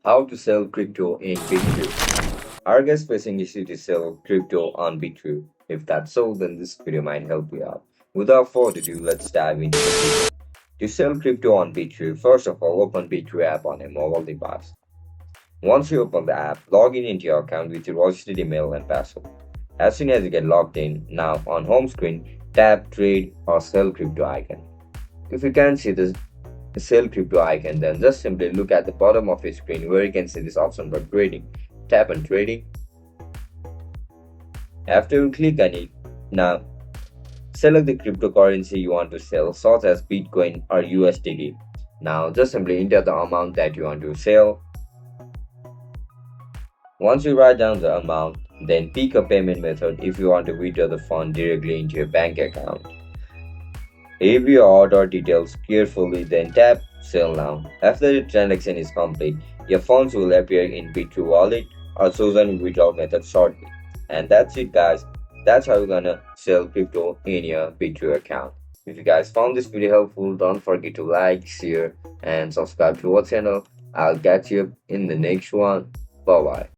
How to sell crypto in Bitrue. Are guys facing issue to sell crypto on Bitrue? If that's so, then this video might help you out. Without further ado, let's dive into the video. To sell crypto on Bitrue, first of all, open Bitrue app on a mobile device. Once you open the app, log in into your account with your registered email and password. As soon as you get logged in, now on home screen, tap Trade or Sell Crypto icon. If you can't see the sell crypto icon, then just simply look at the bottom of your screen where you can see this option for trading. Tap on trading. After you click on it, now select the cryptocurrency you want to sell, such as Bitcoin or USDT. Now just simply enter the amount that you want to sell. Once you write down the amount, then pick a payment method if you want to withdraw the fund directly into your bank account. Review your order details carefully, then tap Sell Now. After the transaction is complete, your funds will appear in Bitrue wallet or chosen withdrawal method shortly. And that's it, guys. That's how you're gonna sell crypto in your Bitrue account. If you guys found this video helpful, don't forget to like, share, and subscribe to our channel. I'll catch you in the next one. Bye bye.